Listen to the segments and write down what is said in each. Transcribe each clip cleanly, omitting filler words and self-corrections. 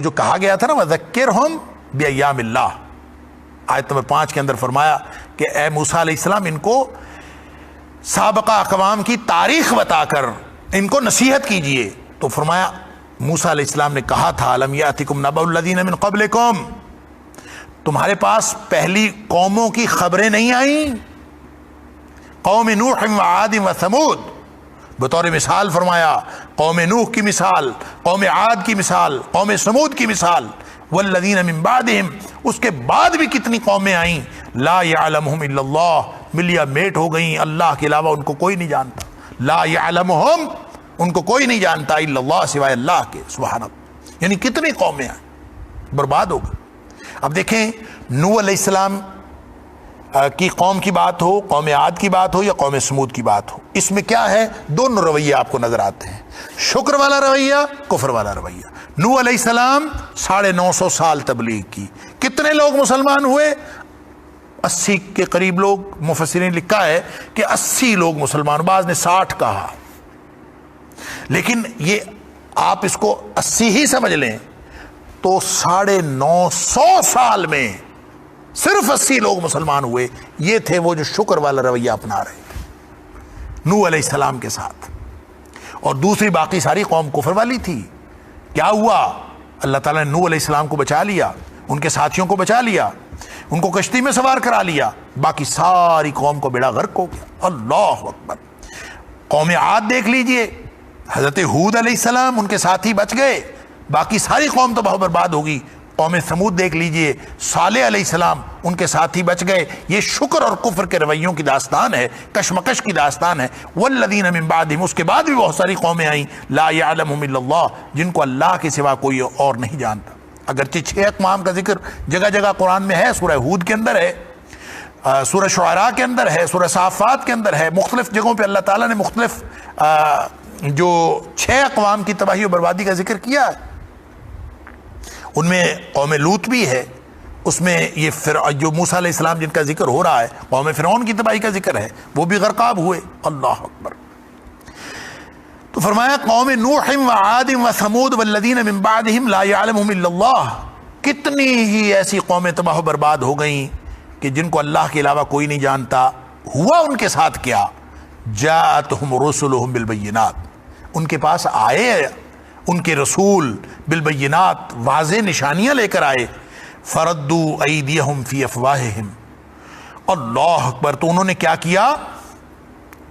جو کہا گیا تھا نا وَذَكِّرْهُمْ بِأَيَّامِ اللَّهِ، آیت نمبر 5 کے اندر فرمایا کہ اے موسیٰ علیہ السلام ان کو سابقہ اقوام کی تاریخ بتا کر ان کو نصیحت کیجئے. تو فرمایا موسیٰ علیہ السلام نے کہا تھا أَلَمْ يَأْتِكُمْ نَبَأُ الَّذِينَ مِنْ قَبْلِكُمْ، تمہارے پاس پہلی قوموں کی خبریں نہیں آئیں، قوم نوح وعاد وثمود بطور مثال فرمایا. قوم نوح کی مثال، قوم عاد کی مثال، قوم سمود کی مثال. والذین من بعدہم، اس کے بعد بھی کتنی قومیں آئیں. لا یعلمہم الا اللہ، ملیا میٹ ہو گئیں، اللہ کے علاوہ ان کو کوئی نہیں جانتا. لا یعلمہم، ان کو کوئی نہیں جانتا الا اللہ، سوائے اللہ کے. سبحان اللہ، یعنی کتنی قومیں آئیں، برباد ہو گئی. اب دیکھیں نوح علیہ السلام کی قوم کی بات ہو، قوم عاد کی بات ہو یا قوم سمود کی بات ہو، اس میں کیا ہے؟ دونوں رویے آپ کو نظر آتے ہیں، شکر والا رویہ، کفر والا رویہ. نوح علیہ السلام 950 سال تبلیغ کی، کتنے لوگ مسلمان ہوئے؟ 80 کے قریب لوگ. مفسرین لکھا ہے کہ 80 لوگ مسلمان، بعض نے 60 کہا، لیکن یہ آپ اس کو 80 ہی سمجھ لیں تو 950 سال میں صرف 80 لوگ مسلمان ہوئے. یہ تھے وہ جو شکر والا رویہ اپنا رہے تھے نوح علیہ السلام کے ساتھ، اور دوسری باقی ساری قوم کفر والی تھی. کیا ہوا؟ اللہ تعالیٰ نے نوح علیہ السلام کو بچا لیا، ان کے ساتھیوں کو بچا لیا، ان کو کشتی میں سوار کرا لیا، باقی ساری قوم کو بیڑا غرق ہو گیا. اللہ اکبر. قوم عاد دیکھ لیجئے، حضرت ہود علیہ السلام ان کے ساتھی بچ گئے، باقی ساری قوم تو بہت برباد ہوگی. قوم سمود دیکھ لیجئے، صالح علیہ السلام ان کے ساتھی بچ گئے. یہ شکر اور کفر کے رویوں کی داستان ہے، کشمکش کی داستان ہے. والذین من بعدہم، اس کے بعد بھی بہت ساری قومیں آئیں، لا یعلمہم الا اللہ، جن کو اللہ کے سوا کوئی اور نہیں جانتا. اگرچہ 6 اقوام کا ذکر جگہ جگہ قرآن میں ہے، سورہ ہود کے اندر ہے، سورہ شعراء کے اندر ہے، سورہ صافات کے اندر ہے، مختلف جگہوں پہ اللہ تعالیٰ نے مختلف جو 6 اقوام کی تباہی و بربادی کا ذکر کیا ہے. ان میں قوم لوط بھی ہے، اس میں یہ جو موسیٰ علیہ السلام جن کا ذکر ہو رہا ہے، قوم فرعون کی تباہی کا ذکر ہے، وہ بھی غرقاب ہوئے. اللہ اکبر. تو فرمایا قوم نوح وعاد وثمود والذین من بعدہم لا یعلمہم الا اللہ، کتنی ہی ایسی قومیں تباہ و برباد ہو گئیں کہ جن کو اللہ کے علاوہ کوئی نہیں جانتا. ہوا ان کے ساتھ کیا؟ جاءتہم رسلہم بالبینات، ان کے پاس آئے ان کے رسول بالبینات، واضح نشانیاں لے کر آئے. فردوا ایدیہم فی افواہہم، اللہ اکبر. تو انہوں نے کیا کیا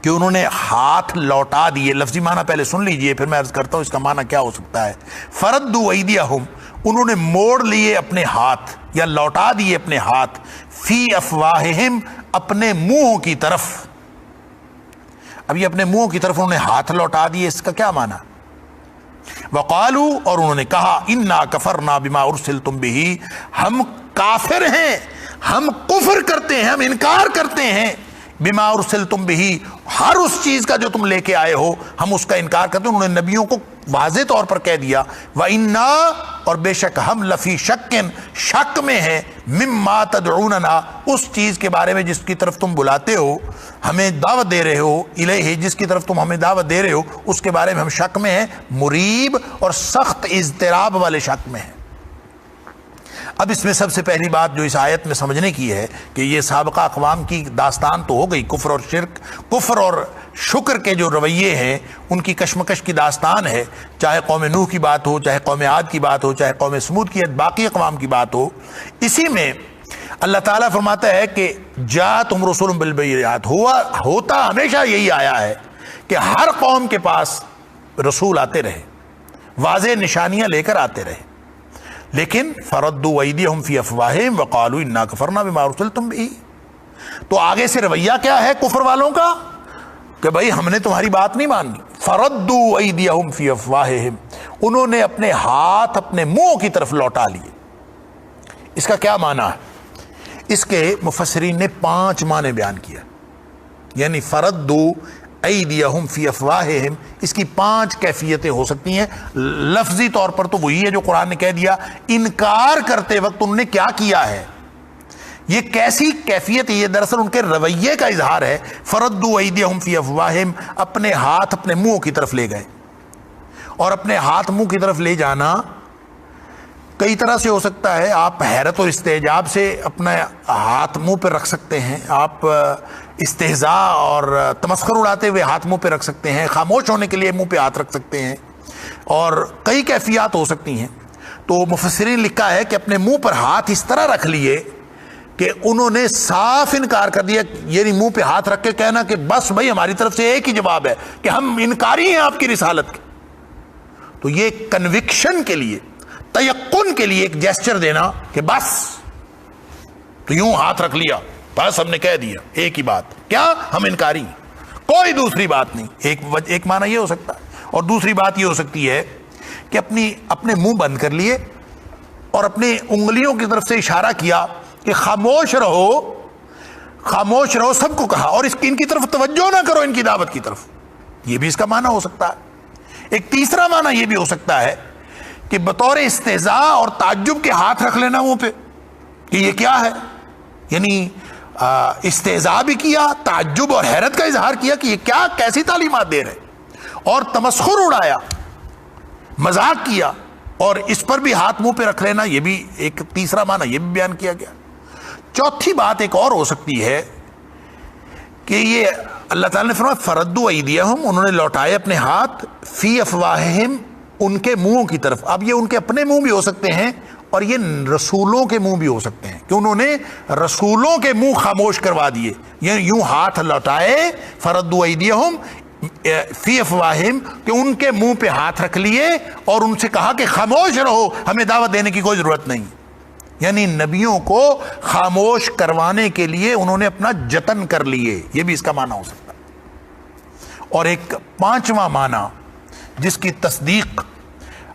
کہ انہوں نے ہاتھ لوٹا دیے. لفظی معنی پہلے سن لیجئے، پھر میں عرض کرتا ہوں اس کا معنی کیا ہو سکتا ہے. فردوا ایدیہم، انہوں نے موڑ لیے اپنے ہاتھ یا لوٹا دیے اپنے ہاتھ، فی افواہہم، اپنے منہوں کی طرف. اب یہ اپنے منہوں کی طرف انہوں نے ہاتھ لوٹا دیے، اس کا کیا معنی؟ وقالو، اور انہوں نے کہا، انا کفرنا بما ارسلتم بہ، ہم کافر ہیں، ہم کفر کرتے ہیں، ہم انکار کرتے ہیں، بما ارسلتم بہ، ہر اس چیز کا جو تم لے کے آئے ہو ہم اس کا انکار کرتے ہیں. انہوں نے نبیوں کو واضح طور پر کہہ دیا. وَإِنَّا، اور بے شک ہم، لفی شکن، شک میں ہیں، مما تدعوننا، اس چیز کے بارے میں جس کی طرف تم بلاتے ہو، ہمیں دعوت دے رہے ہو، الیہ، جس کی طرف تم ہمیں دعوت دے رہے ہو، اس کے بارے میں ہم شک میں ہیں، مریب اور سخت اضطراب والے شک میں ہیں. اب اس میں سب سے پہلی بات جو اس آیت میں سمجھنے کی ہے کہ یہ سابقہ اقوام کی داستان تو ہو گئی، کفر اور شرک، کفر اور شکر کے جو رویے ہیں ان کی کشمکش کی داستان ہے. چاہے قوم نوح کی بات ہو، چاہے قوم عاد کی بات ہو، چاہے قوم سمود کی، باقی اقوام کی بات ہو. اسی میں اللہ تعالیٰ فرماتا ہے کہ جاءتہم رسل بالبینات، ہوتا ہمیشہ یہی آیا ہے کہ ہر قوم کے پاس رسول آتے رہے، واضح نشانیاں لے کر آتے رہے. لیکن فردوا ایدیہم فی افواہہم وقالوا انا کفرنا بما ارسلتم بہ. تو آگے سے رویہ کیا ہے کفر والوں کا کہ بھائی ہم نے تمہاری بات نہیں مانی. فردوا ایدیہم فی افواہہم، انہوں نے اپنے ہاتھ اپنے منہ کی طرف لوٹا لیے. اس کا کیا معنی ہے؟ اس کے مفسرین نے 5 معنی بیان کیا. یعنی فردوا ایدیہم فی افواہہم، اس کی 5 کیفیتیں ہو سکتی ہیں. لفظی طور پر تو وہی ہے جو قرآن نے کہہ دیا. انکار کرتے وقت انہوں نے کیا کیا ہے، یہ کیسی کیفیت ہے؟ یہ دراصل ان کے رویے کا اظہار ہے. فردوا ایدیہم فی افواہہم، اپنے ہاتھ اپنے منہ کی طرف لے گئے. اور اپنے ہاتھ منہ کی طرف لے جانا کئی طرح سے ہو سکتا ہے. آپ حیرت اور استعجاب سے اپنا ہاتھ منہ پہ رکھ سکتے ہیں, آپ استہزاء اور تمسخر اڑاتے ہوئے ہاتھ منہ پہ رکھ سکتے ہیں, خاموش ہونے کے لیے منہ پہ ہاتھ رکھ سکتے ہیں, اور کئی کیفیات ہو سکتی ہیں. تو مفسرین لکھا ہے کہ اپنے منہ پر ہاتھ اس طرح رکھ لیے کہ انہوں نے صاف انکار کر دیا, یعنی منہ پہ ہاتھ رکھ کے کہنا کہ بس بھائی ہماری طرف سے ایک ہی جواب ہے کہ ہم انکاری ہیں آپ کی رسالت کے. تو یہ کنوکشن کے لیے, تیقن کے لیے ایک جیسچر دینا کہ بس, تو یوں ہاتھ رکھ لیا, بس ہم نے کہہ دیا ایک ہی بات, کیا ہم انکاری ہیں, کوئی دوسری بات نہیں. ایک معنی یہ ہو سکتا ہے. اور دوسری بات یہ ہو سکتی ہے کہ اپنے منہ بند کر لیے اور اپنے انگلیوں کی طرف سے اشارہ کیا کہ خاموش رہو, خاموش رہو, سب کو کہا, اور ان کی طرف توجہ نہ کرو, ان کی دعوت کی طرف. یہ بھی اس کا معنی ہو سکتا ہے. ایک تیسرا معنی یہ بھی ہو سکتا ہے کہ بطور استہزاء اور تعجب کے ہاتھ رکھ لینا منہ پہ کہ یہ کیا ہے, یعنی استہزاء بھی کیا, تعجب اور حیرت کا اظہار کیا کہ یہ کیا, کیسی تعلیمات دے رہے, اور تمسخر اڑایا, مذاق کیا, اور اس پر بھی ہاتھ منہ پہ رکھ لینا. یہ بھی ایک تیسرا معنی یہ بھی بیان کیا گیا. چوتھی بات ایک اور ہو سکتی ہے کہ یہ اللہ تعالیٰ نے فرمایا فردوا ایدیہم, انہوں نے لوٹائے اپنے ہاتھ, فی افواہہم, ان کے منہوں کی طرف. اب یہ ان کے اپنے منہ بھی ہو سکتے ہیں اور یہ رسولوں کے منہ بھی ہو سکتے ہیں کہ انہوں نے رسولوں کے منہ خاموش کروا دیے, یوں ہاتھ لوٹائے, فردوا ایدیہم فی افواہم, کہ ان کے منہ پہ ہاتھ رکھ لیے اور ان سے کہا کہ خاموش رہو, ہمیں دعوت دینے کی کوئی ضرورت نہیں. یعنی نبیوں کو خاموش کروانے کے لیے انہوں نے اپنا جتن کر لیے. یہ بھی اس کا معنی ہو سکتا ہے. اور ایک پانچواں معنی جس کی تصدیق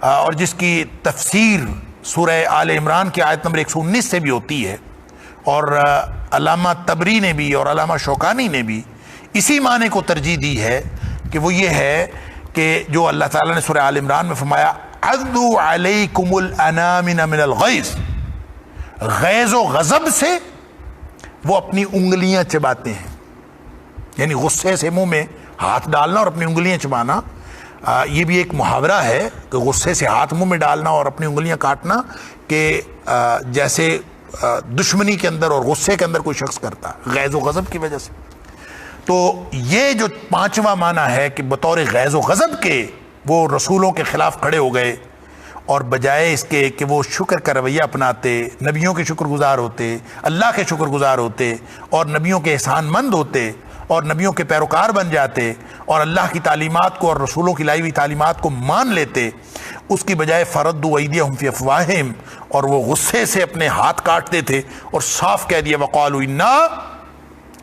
اور جس کی تفسیر سورہ آل عمران کی آیت نمبر 119 سے بھی ہوتی ہے, اور علامہ طبری نے بھی اور علامہ شوکانی نے بھی اسی معنی کو ترجیح دی ہے, کہ وہ یہ ہے کہ جو اللہ تعالیٰ نے سورہ آل عمران میں فرمایا عَذُّوا عَلَيْكُمُ الْأَنَامِنَ مِنَ الْغَيْظِ, غیظ و غضب سے وہ اپنی انگلیاں چباتے ہیں, یعنی غصے سے منہ میں ہاتھ ڈالنا اور اپنی انگلیاں چبانا. یہ بھی ایک محاورہ ہے کہ غصے سے ہاتھ منہ میں ڈالنا اور اپنی انگلیاں کاٹنا, کہ جیسے دشمنی کے اندر اور غصے کے اندر کوئی شخص کرتا غیظ و غضب کی وجہ سے. تو یہ جو پانچواں معنی ہے کہ بطور غیظ و غضب کے وہ رسولوں کے خلاف کھڑے ہو گئے, اور بجائے اس کے کہ وہ شکر کا رویہ اپناتے, نبیوں کے شکر گزار ہوتے, اللہ کے شکر گزار ہوتے, اور نبیوں کے احسان مند ہوتے, اور نبیوں کے پیروکار بن جاتے, اور اللہ کی تعلیمات کو اور رسولوں کی لائی ہوئی تعلیمات کو مان لیتے, اس کی بجائے فردوا ایدیہم فی افواہہم, اور وہ غصے سے اپنے ہاتھ کاٹتے تھے اور صاف کہہ دیا وقالوا انا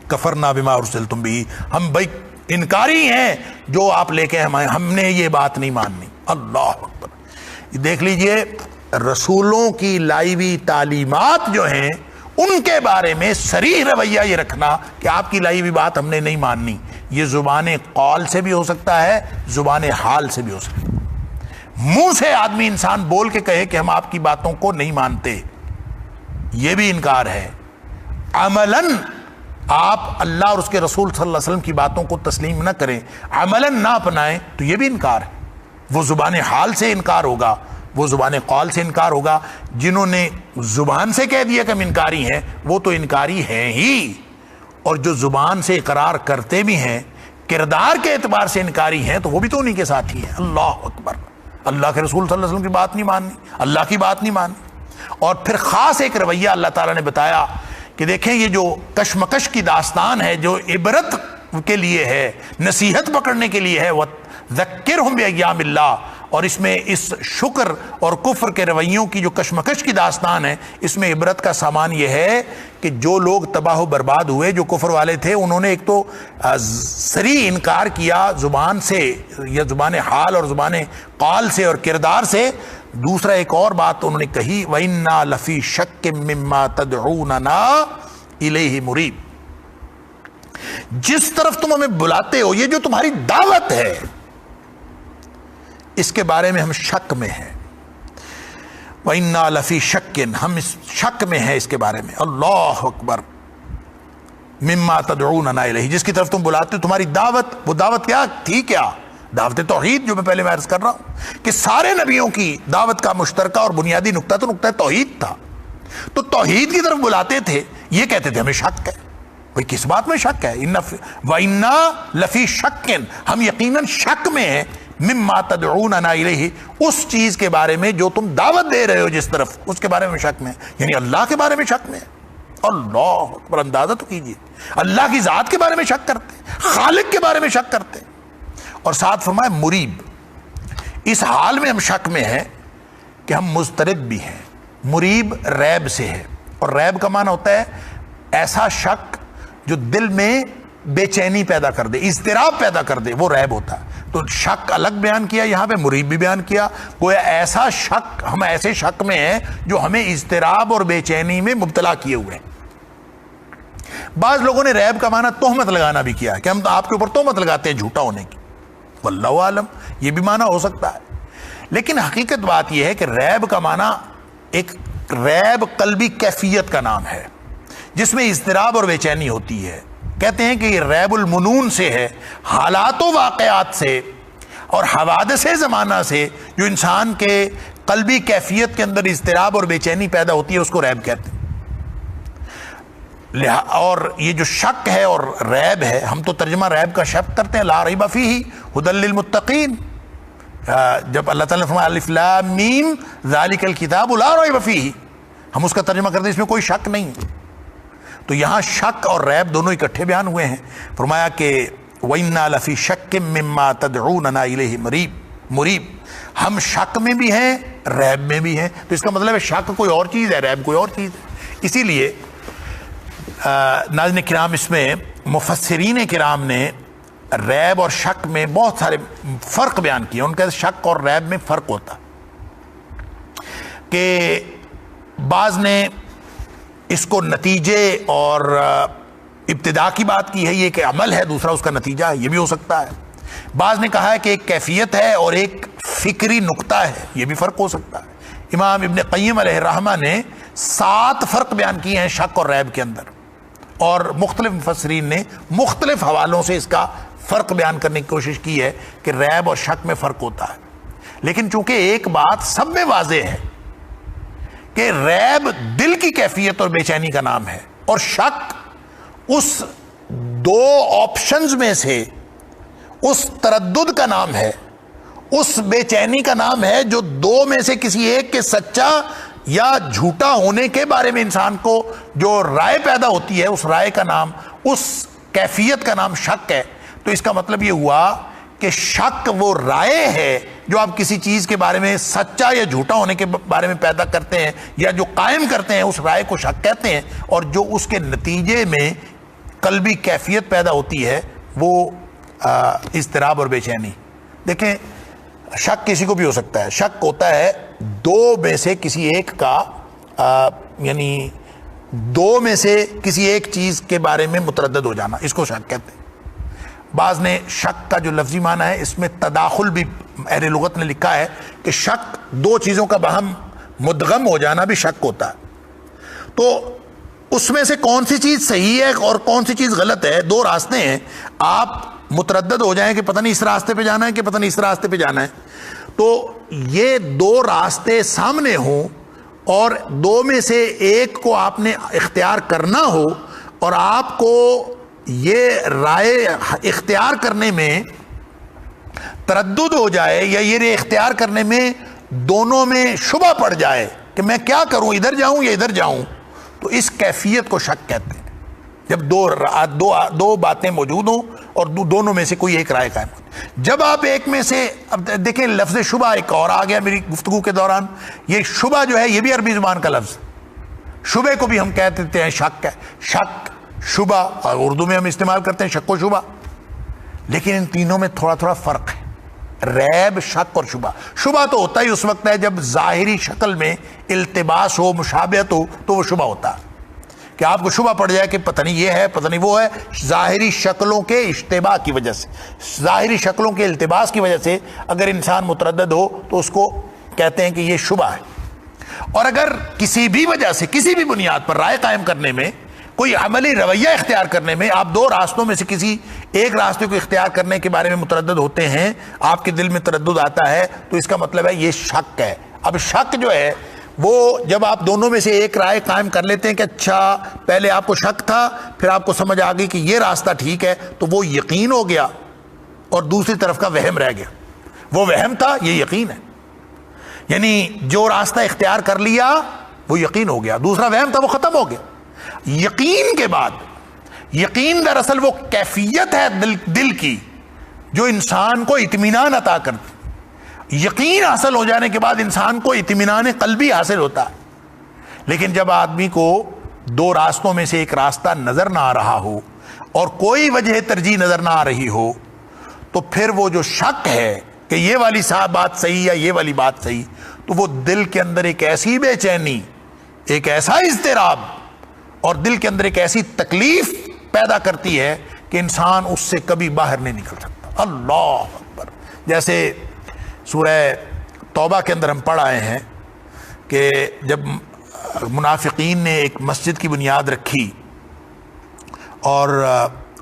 کفرنا بما ارسلتم بہ, ہم بھائی انکاری ہیں جو آپ لے کے ہم نے یہ بات نہیں ماننی. اللہ اکبر. دیکھ لیجئے رسولوں کی لائی ہوئی تعلیمات جو ہیں ان کے بارے میں صریح رویہ یہ رکھنا کہ آپ کی لائی ہوئی بات ہم نے نہیں ماننی, یہ زبان قول سے بھی ہو سکتا ہے, زبان حال سے بھی ہو سکتا ہے. منہ سے آدمی انسان بول کے کہے کہ ہم آپ کی باتوں کو نہیں مانتے, یہ بھی انکار ہے. عملاً آپ اللہ اور اس کے رسول صلی اللہ علیہ وسلم کی باتوں کو تسلیم نہ کریں, عملاً نہ اپنائیں, تو یہ بھی انکار ہے. وہ زبان حال سے انکار ہوگا, وہ زبان قول سے انکار ہوگا. جنہوں نے زبان سے کہہ دیا کہ ہم انکاری ہیں وہ تو انکاری ہیں ہی, اور جو زبان سے اقرار کرتے بھی ہیں, کردار کے اعتبار سے انکاری ہیں, تو وہ بھی تو انہی کے ساتھ ہی ہیں. اللہ اکبر. اللہ کے رسول صلی اللہ علیہ وسلم کی بات نہیں ماننی, اللہ کی بات نہیں ماننی. اور پھر خاص ایک رویہ اللہ تعالیٰ نے بتایا کہ دیکھیں یہ جو کشمکش کی داستان ہے جو عبرت کے لیے ہے, نصیحت پکڑنے کے لیے ہے, وَذَكِّرْهُمْ بِأَيَّامِ اللَّهِ, اور اس میں اس شکر اور کفر کے رویوں کی جو کشمکش کی داستان ہے, اس میں عبرت کا سامان یہ ہے کہ جو لوگ تباہ و برباد ہوئے, جو کفر والے تھے, انہوں نے ایک تو صریح انکار کیا زبان سے یا زبان حال اور زبان قال سے اور کردار سے. دوسرا ایک اور بات انہوں نے کہی وَإِنَّا لَفِي شَكٍّ مِّمَّا تَدْعُونَنَا إِلَيْهِ مُرِيبٍ, جس طرف تم ہمیں بلاتے ہو, یہ جو تمہاری دعوت ہے, اس کے بارے میں ہم شک میں ہیں. وَإِنَّا لَفِي شَكٍّ, ہم اس شک میں ہیں اس کے بارے میں. اللہ اکبر. مِّمَّا تَدْعُونَنَا إِلَيْهِ, جس کی طرف تم بلاتے ہو, تمہاری دعوت, وہ دعوت کیا تھی, کیا دعوت توحید جو میں پہلے عرض کر رہا ہوں کہ سارے نبیوں کی دعوت کا مشترکہ اور بنیادی نقطہ تو نقطہ توحید تھا. تو توحید کی طرف بلاتے تھے, یہ کہتے تھے ہمیں شک ہے. بھئی کس بات میں شک ہے؟ وَإِنَّا لَفِي شَكٍ, ہم یقیناً شک میں ہیں, مما تدعوننا الیہ, اس چیز کے بارے میں جو تم دعوت دے رہے ہو جس طرف, اس کے بارے میں شک میں, یعنی اللہ کے بارے میں شک میں. اللہ اکبر, اندازہ تو کیجیے, اللہ کی ذات کے بارے میں شک کرتے ہیں, خالق کے بارے میں شک کرتے ہیں. اور ساتھ فرمایا مریب, اس حال میں ہم شک میں ہیں کہ ہم مضطرب بھی ہیں. مریب ریب سے ہے, اور ریب کا معنی ہوتا ہے ایسا شک جو دل میں بے چینی پیدا کر دے, اضطراب پیدا کر دے, وہ ریب ہوتا ہے. تو شک الگ بیان کیا, یہاں پہ مریب بھی بیان کیا. گویا ایسا شک, ہم ایسے شک میں ہیں جو ہمیں اضطراب اور بے چینی میں مبتلا کیے ہوئے ہیں. بعض لوگوں نے ریب کا معنی تہمت لگانا بھی کیا کہ ہم آپ کے اوپر تہمت لگاتے ہیں جھوٹا ہونے کی. واللہ عالم, یہ بھی معنی ہو سکتا ہے. لیکن حقیقت بات یہ ہے کہ ریب کا معنی ایک ریب قلبی کیفیت کا نام ہے جس میں اضطراب اور بے چینی ہوتی ہے. کہتے ہیں کہ یہ ریب المنون سے ہے, حالات و واقعات سے اور حوادث زمانہ سے جو انسان کے قلبی کیفیت کے اندر اضطراب اور بے چینی پیدا ہوتی ہے, اس کو ریب کہتے ہیں. اور یہ جو شک ہے اور ریب ہے, ہم تو ترجمہ ریب کا شک کرتے ہیں, لا ریب فیہ ھدی للمتقین. جب اللہ تعالیٰ نے فرمایا الف لام میم ذالک الکتاب لا ریب فیہ, ہم اس کا ترجمہ کرتے ہیں اس میں کوئی شک نہیں. تو یہاں شک اور ریب دونوں اکٹھے بیان ہوئے ہیں. فرمایا کہ وَإِنَّا لَفِي شَكٍّ مِّمَّا تَدْعُونَنَا إِلَيْهِ مُرِيب, ہم شک میں بھی ہیں, ریب میں بھی ہیں. تو اس کا مطلب ہے شک کوئی اور چیز ہے, ریب کوئی اور چیز ہے. اسی لیے ناظرین کرام, اس میں مفسرین کرام نے ریب اور شک میں بہت سارے فرق بیان کیے. ان کا شک اور ریب میں فرق ہوتا کہ بعض نے اس کو نتیجے اور ابتدا کی بات کی ہے, یہ کہ عمل ہے, دوسرا اس کا نتیجہ ہے, یہ بھی ہو سکتا ہے. بعض نے کہا ہے کہ ایک کیفیت ہے اور ایک فکری نقطہ ہے, یہ بھی فرق ہو سکتا ہے. امام ابن قیم علیہ الرحمہ نے 7 فرق بیان کیے ہیں شک اور ریب کے اندر, اور مختلف مفسرین نے مختلف حوالوں سے اس کا فرق بیان کرنے کی کوشش کی ہے کہ ریب اور شک میں فرق ہوتا ہے. لیکن چونکہ ایک بات سب میں واضح ہے کہ ریب دل کی کیفیت اور بے چینی کا نام ہے, اور شک اس 2 آپشنز میں سے اس تردد کا نام ہے, اس بے چینی کا نام ہے جو 2 میں سے کسی ایک کے سچا یا جھوٹا ہونے کے بارے میں انسان کو جو رائے پیدا ہوتی ہے, اس رائے کا نام, اس کیفیت کا نام شک ہے. تو اس کا مطلب یہ ہوا کہ شک وہ رائے ہے جو آپ کسی چیز کے بارے میں سچا یا جھوٹا ہونے کے بارے میں پیدا کرتے ہیں یا جو قائم کرتے ہیں, اس رائے کو شک کہتے ہیں. اور جو اس کے نتیجے میں قلبی کیفیت پیدا ہوتی ہے وہ اضطراب اور بے چینی. دیکھیں شک کسی کو بھی ہو سکتا ہے. شک ہوتا ہے 2 میں سے کسی ایک کا, یعنی 2 میں سے کسی ایک چیز کے بارے میں متردد ہو جانا, اس کو شک کہتے ہیں. بعض نے شک کا جو لفظی معنی ہے اس میں تداخل بھی اہل لغت نے لکھا ہے کہ شک 2 چیزوں کا باہم مدغم ہو جانا بھی شک ہوتا ہے. تو اس میں سے کون سی چیز صحیح ہے اور کون سی چیز غلط ہے, 2 راستے ہیں. آپ متردد ہو جائیں کہ پتہ نہیں اس راستے پہ جانا ہے کہ پتہ نہیں اس راستے پہ جانا ہے. تو یہ 2 راستے سامنے ہوں اور 2 میں سے ایک کو آپ نے اختیار کرنا ہو, اور آپ کو یہ رائے اختیار کرنے میں تردد ہو جائے یا یہ اختیار کرنے میں دونوں میں شبہ پڑ جائے کہ میں کیا کروں, ادھر جاؤں یا ادھر جاؤں, تو اس کیفیت کو شک کہتے ہیں. جب دو باتیں موجود ہوں اور دونوں میں سے کوئی ایک رائے قائم ہو. جب آپ ایک میں سے, اب دیکھیں لفظ شبہ ایک اور آ گیا میری گفتگو کے دوران. یہ شبہ جو ہے یہ بھی عربی زبان کا لفظ, شبہ کو بھی ہم کہہ دیتے ہیں شک ہے, شک شبہ, اور اردو میں ہم استعمال کرتے ہیں شک و شبہ. لیکن ان تینوں میں تھوڑا تھوڑا فرق ہے, ریب, شک اور شبہ. شبہ تو ہوتا ہی اس وقت ہے جب ظاہری شکل میں التباس ہو, مشابہت ہو, تو وہ شبہ ہوتا ہے کہ آپ کو شبہ پڑ جائے کہ پتہ نہیں یہ ہے پتہ نہیں وہ ہے. ظاہری شکلوں کے اشتباہ کی وجہ سے, ظاہری شکلوں کے التباس کی وجہ سے اگر انسان متردد ہو تو اس کو کہتے ہیں کہ یہ شبہ ہے. اور اگر کسی بھی وجہ سے, کسی بھی بنیاد پر رائے قائم کرنے میں, کوئی عملی رویہ اختیار کرنے میں آپ 2 راستوں میں سے کسی ایک راستے کو اختیار کرنے کے بارے میں متردد ہوتے ہیں، آپ کے دل میں تردد آتا ہے، تو اس کا مطلب ہے یہ شک ہے۔ اب شک جو ہے وہ جب آپ دونوں میں سے ایک رائے قائم کر لیتے ہیں کہ اچھا پہلے آپ کو شک تھا، پھر آپ کو سمجھ آ گئی کہ یہ راستہ ٹھیک ہے، تو وہ یقین ہو گیا اور دوسری طرف کا وہم رہ گیا۔ وہ وہم تھا، یہ یقین ہے، یعنی جو راستہ اختیار کر لیا وہ یقین ہو گیا، دوسرا وہم تھا وہ ختم ہو گیا۔ یقین کے بعد، یقین دراصل وہ کیفیت ہے دل کی جو انسان کو اطمینان عطا کرتی۔ یقین حاصل ہو جانے کے بعد انسان کو اطمینان قلبی حاصل ہوتا ہے۔ لیکن جب آدمی کو دو راستوں میں سے ایک راستہ نظر نہ آ رہا ہو اور کوئی وجہ ترجیح نظر نہ آ رہی ہو، تو پھر وہ جو شک ہے کہ یہ والی بات صحیح یا یہ والی بات صحیح، تو وہ دل کے اندر ایک ایسی بے چینی، ایک ایسا اضطراب اور دل کے اندر ایک ایسی تکلیف پیدا کرتی ہے کہ انسان اس سے کبھی باہر نہیں نکل سکتا۔ اللہ اکبر۔ جیسے سورہ توبہ کے اندر ہم پڑھ آئے ہیں کہ جب منافقین نے ایک مسجد کی بنیاد رکھی اور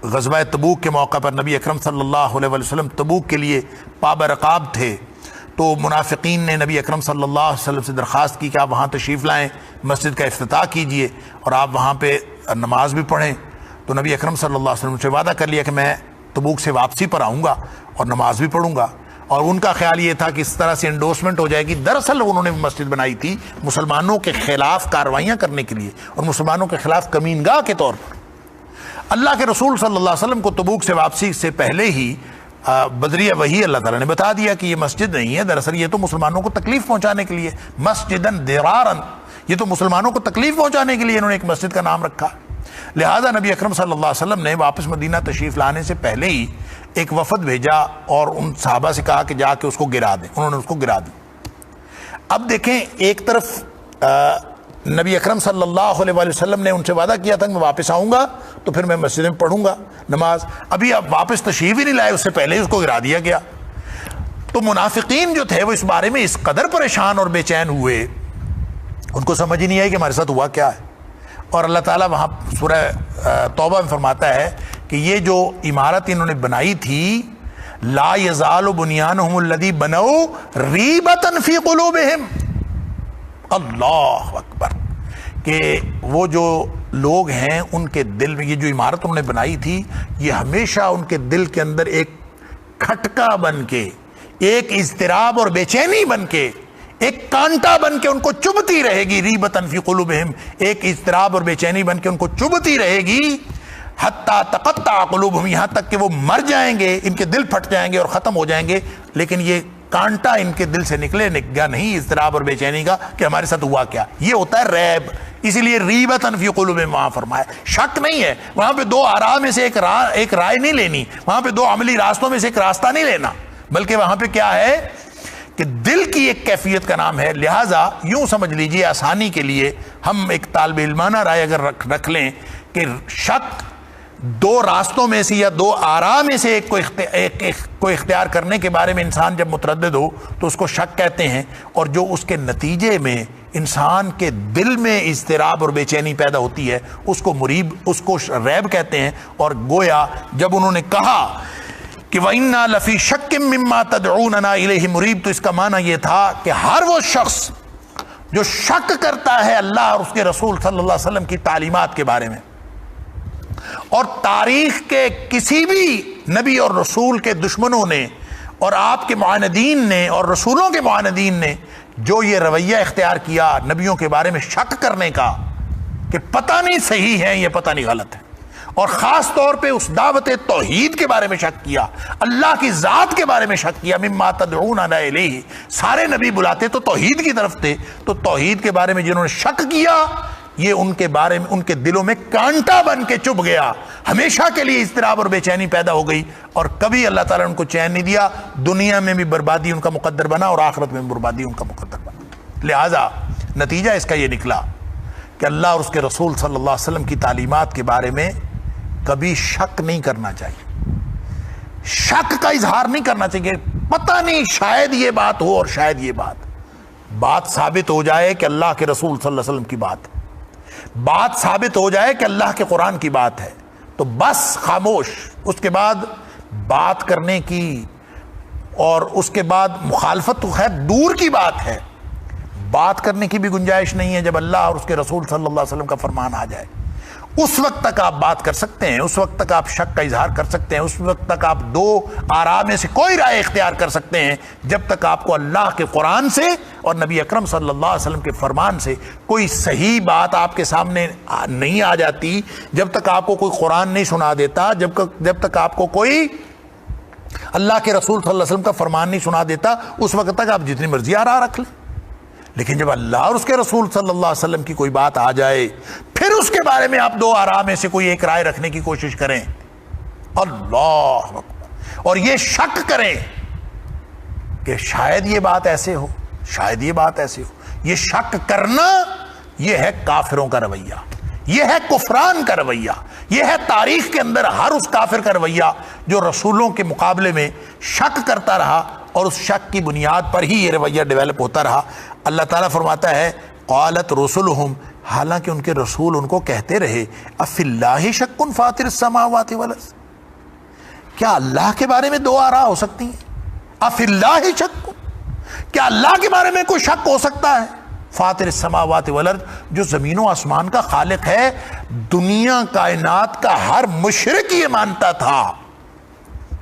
غزوہ تبوک کے موقع پر نبی اکرم صلی اللہ علیہ وسلم تبوک کے لیے پاب رقاب تھے، تو منافقین نے نبی اکرم صلی اللہ علیہ وسلم سے درخواست کی کہ آپ وہاں تشریف لائیں، مسجد کا افتتاح کیجئے اور آپ وہاں پہ نماز بھی پڑھیں۔ تو نبی اکرم صلی اللہ علیہ وسلم سے وعدہ کر لیا کہ میں تبوک سے واپسی پر آؤں گا اور نماز بھی پڑھوں گا، اور ان کا خیال یہ تھا کہ اس طرح سے انڈورسمنٹ ہو جائے گی۔ دراصل انہوں نے مسجد بنائی تھی مسلمانوں کے خلاف کارروائیاں کرنے کے لیے اور مسلمانوں کے خلاف کمینگاہ کے طور پر۔ اللہ کے رسول صلی اللہ علیہ وسلم کو تبوک سے واپسی سے پہلے ہی بدریہ وحی اللہ تعالیٰ نے بتا دیا کہ یہ مسجد نہیں ہے، دراصل یہ تو مسلمانوں کو تکلیف پہنچانے کے لیے، مسجدن درارن، یہ تو مسلمانوں کو تکلیف پہنچانے کے لیے انہوں نے ایک مسجد کا نام رکھا۔ لہذا نبی اکرم صلی اللہ علیہ وسلم نے واپس مدینہ تشریف لانے سے پہلے ہی ایک وفد بھیجا اور ان صحابہ سے کہا کہ جا کے اس کو گرا دیں۔ انہوں نے اس کو گرا دی۔ اب دیکھیں، ایک طرف نبی اکرم صلی اللہ علیہ وسلم نے ان سے وعدہ کیا تھا کہ میں واپس آؤں گا تو پھر میں مسجد میں پڑھوں گا نماز، ابھی اب واپس تشریف ہی نہیں لائے، اس سے پہلے ہی اس کو گرا دیا گیا۔ تو منافقین جو تھے وہ اس بارے میں اس قدر پریشان اور بے چین ہوئے، ان کو سمجھ ہی نہیں آئی کہ ہمارے ساتھ ہوا کیا ہے۔ اور اللہ تعالیٰ وہاں سورہ توبہ میں فرماتا ہے کہ یہ جو عمارت انہوں نے بنائی تھی، لا یزال بنیانہم الذی بنوا ریبۃ فی قلوبہم، اللہ اکبر، کہ وہ جو لوگ ہیں ان کے دل میں یہ جو عمارت انہوں نے بنائی تھی، یہ ہمیشہ ان کے دل کے اندر ایک کھٹکا بن کے، ایک اضطراب اور بے چینی بن کے، ایک کانٹا بن کے ان کو چبھتی رہے گی، ریبتن فی قلوبہم، ایک اضطراب اور بے چینی بن کے ان کو چبھتی رہے گی، حتی تقطع قلوبہم، یہاں تک کہ وہ مر جائیں گے، ان کے دل پھٹ جائیں گے اور ختم ہو جائیں گے، لیکن یہ کانٹا ان کے دل سے نکلے گا نہیں اضطراب اور بے چینی کا کہ ہمارے ساتھ ہوا کیا۔ یہ ہوتا ہے ریب، اسی لیے ریبتن فی قلوبہم وہاں فرمایا، شک نہیں ہے وہاں پہ، دو آراء میں سے ایک رائے نہیں لینی وہاں پہ، دو عملی راستوں میں سے ایک راستہ نہیں لینا، بلکہ وہاں پہ کیا ہے کہ دل کی ایک کیفیت کا نام ہے۔ لہٰذا یوں سمجھ لیجئے، آسانی کے لیے ہم ایک طالب علمانہ رائے اگر رکھ لیں کہ شک دو راستوں میں سے یا دو آراء میں سے ایک کو اختیار کرنے کے بارے میں انسان جب متردد ہو تو اس کو شک کہتے ہیں، اور جو اس کے نتیجے میں انسان کے دل میں اضطراب اور بے چینی پیدا ہوتی ہے اس کو مریب، اس کو ریب کہتے ہیں۔ اور گویا جب انہوں نے کہا کہ وَإِنَّا لَفِي شَكٍّ مِّمَّا تَدْعُونَنَا إِلَيْهِ مُرِيبٌ، تو اس کا معنی یہ تھا کہ ہر وہ شخص جو شک کرتا ہے اللہ اور اس کے رسول صلی اللہ علیہ وسلم کی تعلیمات کے بارے میں، اور تاریخ کے کسی بھی نبی اور رسول کے دشمنوں نے اور آپ کے معاندین نے اور رسولوں کے معاندین نے جو یہ رویہ اختیار کیا نبیوں کے بارے میں شک کرنے کا کہ پتہ نہیں صحیح ہے یہ پتہ نہیں غلط ہے، اور خاص طور پہ اس دعوت توحید کے بارے میں شک کیا، اللہ کی ذات کے بارے میں شک کیا، مما تدعوننا الیہ، سارے نبی بلاتے تو توحید کی طرف تھے، تو توحید کے بارے میں جنہوں نے شک کیا یہ ان کے بارے میں ان کے دلوں میں کانٹا بن کے چبھ گیا، ہمیشہ کے لیے اضطراب اور بے چینی پیدا ہو گئی، اور کبھی اللہ تعالیٰ نے ان کو چین نہیں دیا، دنیا میں بھی بربادی ان کا مقدر بنا اور آخرت میں بھی بربادی ان کا مقدر بنا۔ لہٰذا نتیجہ اس کا یہ نکلا کہ اللہ اور اس کے رسول صلی اللہ علیہ وسلم کی تعلیمات کے بارے میں کبھی شک نہیں کرنا چاہیے، شک کا اظہار نہیں کرنا چاہیے، پتہ نہیں شاید یہ بات ہو اور شاید یہ بات ثابت ہو جائے کہ اللہ کے رسول صلی اللہ علیہ وسلم کی بات ثابت ہو جائے کہ اللہ کے قرآن کی بات ہے، تو بس خاموش. اس کے بعد بات کرنے کی اور اس کے بعد مخالفت تو خیر دور کی بات ہے، بات کرنے کی بھی گنجائش نہیں ہے جب اللہ اور اس کے رسول صلی اللہ علیہ وسلم کا فرمان آ جائے. اس وقت تک آپ بات کر سکتے ہیں، اس وقت تک آپ شک کا اظہار کر سکتے ہیں، اس وقت تک آپ دو آراء میں سے کوئی رائے اختیار کر سکتے ہیں، جب تک آپ کو اللہ کے قرآن سے اور نبی اکرم صلی اللہ علیہ وسلم کے فرمان سے کوئی صحیح بات آپ کے سامنے نہیں آ جاتی، جب تک آپ کو کوئی قرآن نہیں سنا دیتا، جب تک آپ کو کوئی اللہ کے رسول صلی اللہ علیہ وسلم کا فرمان نہیں سنا دیتا، اس وقت تک آپ جتنی مرضی آراء رکھ لیں. لیکن جب اللہ اور اس کے رسول صلی اللہ علیہ وسلم کی کوئی بات آ جائے، پھر اس کے بارے میں آپ دو آراء میں سے کوئی ایک رائے رکھنے کی کوشش کریں، اللہ اکبر، اور یہ شک کریں کہ شاید یہ بات ایسے ہو، شاید یہ بات ایسے ہو. یہ شک کرنا یہ ہے کافروں کا رویہ، یہ ہے کفران کا رویہ، یہ ہے تاریخ کے اندر ہر اس کافر کا رویہ جو رسولوں کے مقابلے میں شک کرتا رہا اور اس شک کی بنیاد پر ہی یہ رویہ ڈیولپ ہوتا رہا. اللہ تعالیٰ فرماتا ہے قالت رسلہم، حالانکہ ان کے رسول ان کو کہتے رہے افی اللہ شک فاطر السماوات والارض، کیا اللہ کے بارے میں دو آراء ہو سکتی ہیں؟ افی اللہ شک، کیا اللہ کے بارے میں کوئی شک ہو سکتا ہے؟ فاطر السماوات والارض، جو زمین و آسمان کا خالق ہے، دنیا کائنات کا ہر مشرک یہ مانتا تھا.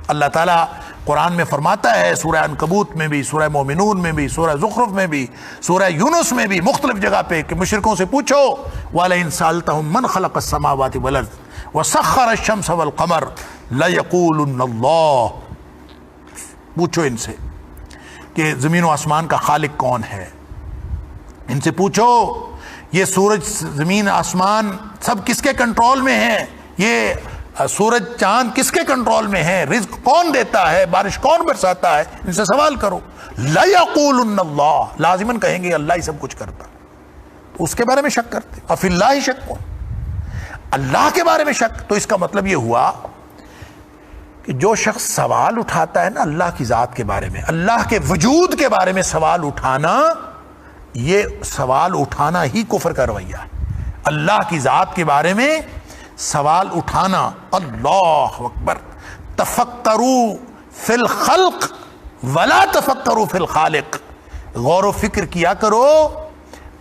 اللہ تعالیٰ قرآن میں فرماتا ہے سورہ عنکبوت میں بھی، سورہ مومنون میں بھی، سورہ زخرف میں بھی، سورہ یونس میں بھی، مختلف جگہ پہ کہ مشرکوں سے پوچھو وَلَئِن سَأَلْتَهُم مَّن خَلَقَ السَّمَاوَاتِ وَالْأَرْضَ وَسَخَّرَ الشَّمْسَ وَالْقَمَرَ لَيَقُولُنَّ اللَّهُ، پوچھو ان سے کہ زمین و آسمان کا خالق کون ہے. ان سے پوچھو یہ سورج زمین آسمان سب کس کے کنٹرول میں ہیں، یہ سورج چاند کس کے کنٹرول میں ہے، رزق کون دیتا ہے، بارش کون برساتا ہے، ان سے سوال کرو. لَيَقُولُنَّ اللَّهُ، لازماً کہیں گے اللہ ہی سب کچھ کرتا. اس کے بارے میں شک کرتے، افی اللہ شک کون، اللہ کے بارے میں شک. تو اس کا مطلب یہ ہوا کہ جو شخص سوال اٹھاتا ہے نا اللہ کی ذات کے بارے میں، اللہ کے وجود کے بارے میں سوال اٹھانا، یہ سوال اٹھانا ہی کفر کا رویہ ہے. اللہ کی ذات کے بارے میں سوال اٹھانا، اللہ اکبر. تفکروا فی الخلق ولا تفکروا فی الخالق، غور و فکر کیا کرو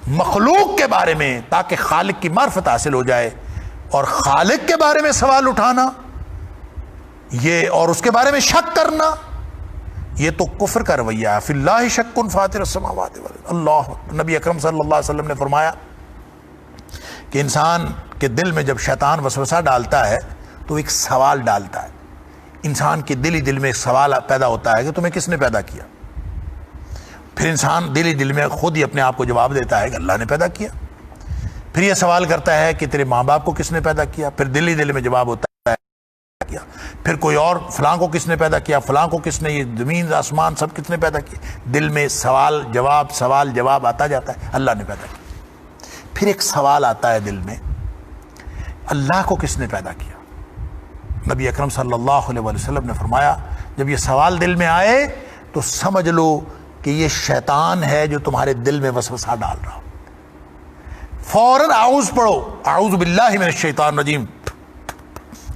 مخلوق کے بارے میں تاکہ خالق کی معرفت حاصل ہو جائے. اور خالق کے بارے میں سوال اٹھانا یہ اور اس کے بارے میں شک کرنا یہ تو کفر کا رویہ ہے. فی اللہ شک فاطر السماوات والارض. اللہ، نبی اکرم صلی اللہ علیہ وسلم نے فرمایا کہ انسان کے دل میں جب شیطان وسوسہ ڈالتا ہے تو ایک سوال ڈالتا ہے. انسان کے دل ہی دل میں ایک سوال پیدا ہوتا ہے کہ تمہیں کس نے پیدا کیا. پھر انسان دل ہی دل میں خود ہی اپنے آپ کو جواب دیتا ہے کہ اللہ نے پیدا کیا. پھر یہ سوال کرتا ہے کہ تیرے ماں باپ کو کس نے پیدا کیا. پھر دل ہی دل میں جواب ہوتا ہے کیا. پھر کوئی اور فلاں کو کس نے پیدا کیا، فلاں کو کس نے، یہ زمین آسمان سب کس نے پیدا کیا. دل میں سوال جواب آتا جاتا ہے اللہ نے پیدا کیا. پھر ایک سوال آتا ہے دل میں اللہ کو کس نے پیدا کیا. نبی اکرم صلی اللہ علیہ وسلم نے فرمایا جب یہ سوال دل میں آئے تو سمجھ لو کہ یہ شیطان ہے جو تمہارے دل میں وسوسہ ڈال رہا. فوراً اعوذ پڑھو، اعوذ باللہ من الشیطان الرجیم،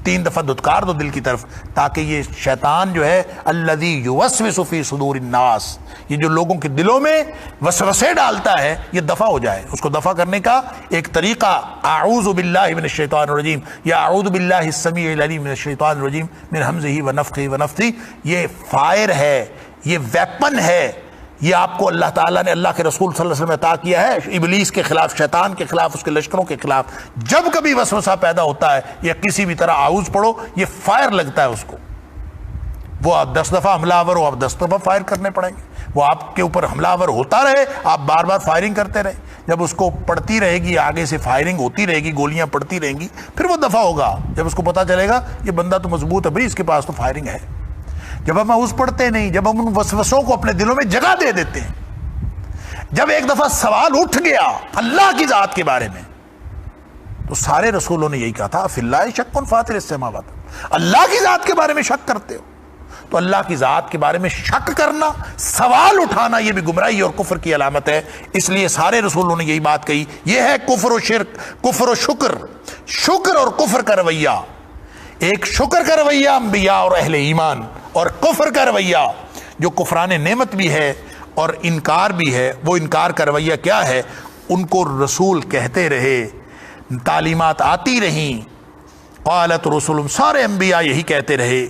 3 دفعہ دھتکار دو دل کی طرف تاکہ یہ شیطان جو ہے الذی یوسوس فی صدور الناس، یہ جو لوگوں کے دلوں میں وسوسے ڈالتا ہے یہ دفع ہو جائے. اس کو دفع کرنے کا ایک طریقہ اعوذ باللہ من الشیطان الرجیم یا اعوذ باللہ السمیع العلیم من الشیطان الرجیم من ہمزہ ونفخہ ونفثہ، یہ فائر ہے، یہ ویپن ہے، یہ آپ کو اللہ تعالیٰ نے اللہ کے رسول صلی اللہ علیہ وسلم عطا کیا ہے ابلیس کے خلاف، شیطان کے خلاف، اس کے لشکروں کے خلاف. جب کبھی وسوسہ پیدا ہوتا ہے یا کسی بھی طرح اعوذ پڑھو، یہ فائر لگتا ہے اس کو. وہ آپ 10 دفعہ حملہ آور ہو، آپ 10 دفعہ فائر کرنے پڑیں گے. وہ آپ کے اوپر حملہ آور ہوتا رہے، آپ بار بار فائرنگ کرتے رہے. جب اس کو پڑتی رہے گی، آگے سے فائرنگ ہوتی رہے گی، گولیاں پڑتی رہیں گی، پھر وہ دفع ہوگا. جب اس کو پتہ چلے گا یہ بندہ تو مضبوط ہے بھائی، اس کے پاس تو فائرنگ ہے. جب ہم اعوذ پڑھتے نہیں، جب ہم ان وسوسوں کو اپنے دلوں میں جگہ دے دیتے ہیں، جب ایک دفعہ سوال اٹھ گیا اللہ کی ذات کے بارے میں، تو سارے رسولوں نے یہی کہا تھا فی اللہ شک فاطر السماوات، اللہ کی ذات کے بارے میں شک کرتے ہو. تو اللہ کی ذات کے بارے میں شک کرنا، سوال اٹھانا، یہ بھی گمراہی اور کفر کی علامت ہے. اس لیے سارے رسولوں نے یہی بات کہی. یہ ہے کفر و شرک، کفر و شکر، شکر اور کفر کا رویہ. ایک شکر کا رویہ انبیاء اور اہل ایمان، اور کفر کا رویہ جو کفران نعمت بھی ہے اور انکار بھی ہے. وہ انکار کا رویہ کیا ہے؟ ان کو رسول کہتے رہے، تعلیمات آتی رہیں، قالت رسول، سارے انبیاء یہی کہتے رہے،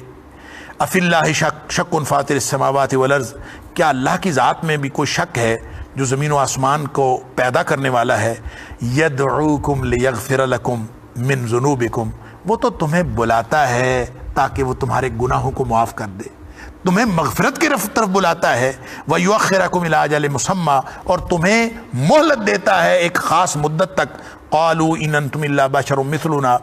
افی اللہ شک فاطر السماوات والارض، کیا اللہ کی ذات میں بھی کوئی شک ہے جو زمین و آسمان کو پیدا کرنے والا ہے؟ یدعوکم لیغفر لکم من ذنوبکم، وہ تو تمہیں بلاتا ہے تاکہ وہ تمہارے گناہوں کو معاف کر دے، تمہیں مغفرت کی طرف بلاتا ہے. وَيُؤَخِّرَكُمْ إِلَىٰ أَجَلٍ مُّسَمًّى، اور تمہیں مہلت دیتا ہے ایک خاص مدت تک. قَالُوا إِنْ أَنْتُمْ إِلَّا بَشَرٌ مِثْلُنَا،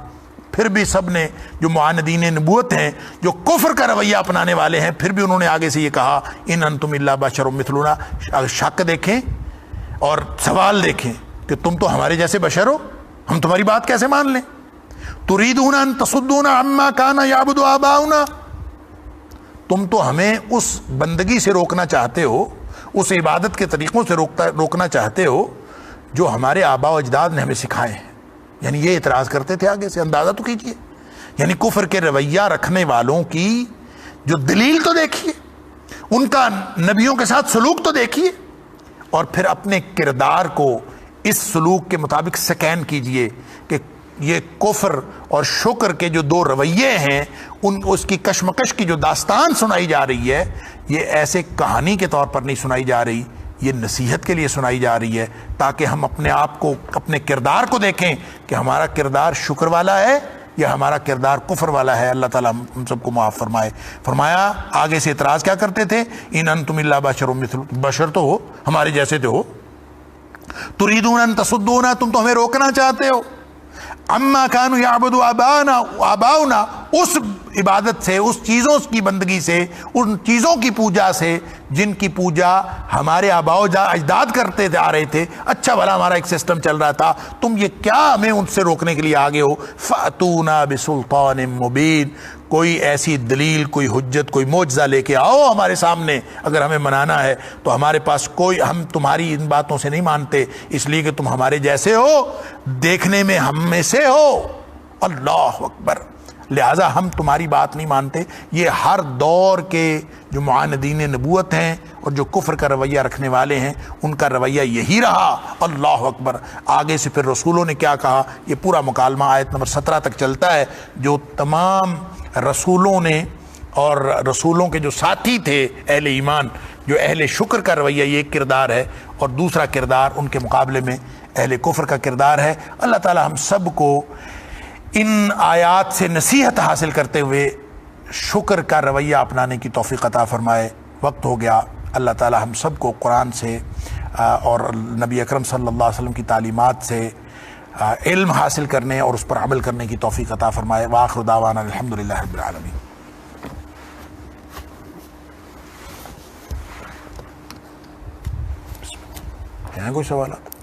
پھر بھی سب نے جو معاندین نبوت ہیں، جو کفر کا رویہ اپنانے والے ہیں، پھر بھی انہوں نے آگے سے یہ کہا إِنْ أَنْتُمْ إِلَّا بَشَرٌ مِثْلُنَا. شک دیکھیں اور سوال دیکھیں کہ تم تو ہمارے جیسے بشر ہو، ہم تمہاری بات کیسے مان لیں؟ تُرِيدُونَ أَن تَصُدُّونَ عَمَّا كَانَ يَعْبُدُ آبَاؤُنَا، تم تو ہمیں اس بندگی سے روکنا چاہتے ہو، اس عبادت کے طریقوں سے روکنا چاہتے ہو جو ہمارے آباء و اجداد نے ہمیں سکھائے ہیں. یعنی یہ اعتراض کرتے تھے. آگے سے اندازہ تو کیجئے، یعنی کفر کے رویہ رکھنے والوں کی جو دلیل تو دیکھیے، ان کا نبیوں کے ساتھ سلوک تو دیکھیے، اور پھر اپنے کردار کو اس سلوک کے مطابق سکین کیجئے کہ یہ کفر اور شکر کے جو دو رویے ہیں، اس کی کشمکش کی جو داستان سنائی جا رہی ہے، یہ ایسے کہانی کے طور پر نہیں سنائی جا رہی، یہ نصیحت کے لیے سنائی جا رہی ہے، تاکہ ہم اپنے آپ کو، اپنے کردار کو دیکھیں کہ ہمارا کردار شکر والا ہے یا ہمارا کردار کفر والا ہے. اللہ تعالیٰ ہم سب کو معاف فرمائے. فرمایا آگے سے اعتراض کیا کرتے تھے؟ ان انتم الا بشر مثل، بشر تو ہو، ہمارے جیسے تو ہو. تريدون ان تصدونا، تم تو ہمیں روکنا چاہتے ہو. اما كانوا يعبدوا آباؤنا، اس عبادت سے، اس چیزوں کی بندگی سے، ان چیزوں کی پوجا سے جن کی پوجا ہمارے آباء و اجداد کرتے آ رہے تھے. اچھا بھلا ہمارا ایک سسٹم چل رہا تھا، تم یہ کیا ہمیں ان سے روکنے کے لیے آگے ہو؟ فَأْتُونَا بِسُلْطَانٍ مُبِينٍ، کوئی ایسی دلیل، کوئی حجت، کوئی معجزہ لے کے آؤ ہمارے سامنے. اگر ہمیں منانا ہے تو ہمارے پاس کوئی، ہم تمہاری ان باتوں سے نہیں مانتے اس لیے کہ تم ہمارے جیسے ہو، دیکھنے میں ہم میں سے ہو. اللہ اکبر. لہٰذا ہم تمہاری بات نہیں مانتے. یہ ہر دور کے جو معاندین نبوت ہیں اور جو کفر کا رویہ رکھنے والے ہیں، ان کا رویہ یہی رہا. اللہ اکبر. آگے سے پھر رسولوں نے کیا کہا، یہ پورا مکالمہ آیت نمبر 17 تک چلتا ہے. جو تمام رسولوں نے اور رسولوں کے جو ساتھی تھے اہل ایمان، جو اہل شکر کا رویہ، یہ ایک کردار ہے، اور دوسرا کردار ان کے مقابلے میں اہل کفر کا کردار ہے. اللہ تعالی ہم سب کو ان آیات سے نصیحت حاصل کرتے ہوئے شکر کا رویہ اپنانے کی توفیق عطا فرمائے. وقت ہو گیا. اللہ تعالی ہم سب کو قرآن سے اور نبی اکرم صلی اللہ علیہ وسلم کی تعلیمات سے علم حاصل کرنے اور اس پر عمل کرنے کی توفیق عطا فرمائے. وآخر دعوانا الحمدللہ رب العالمین. ہیں کوئی سوالات؟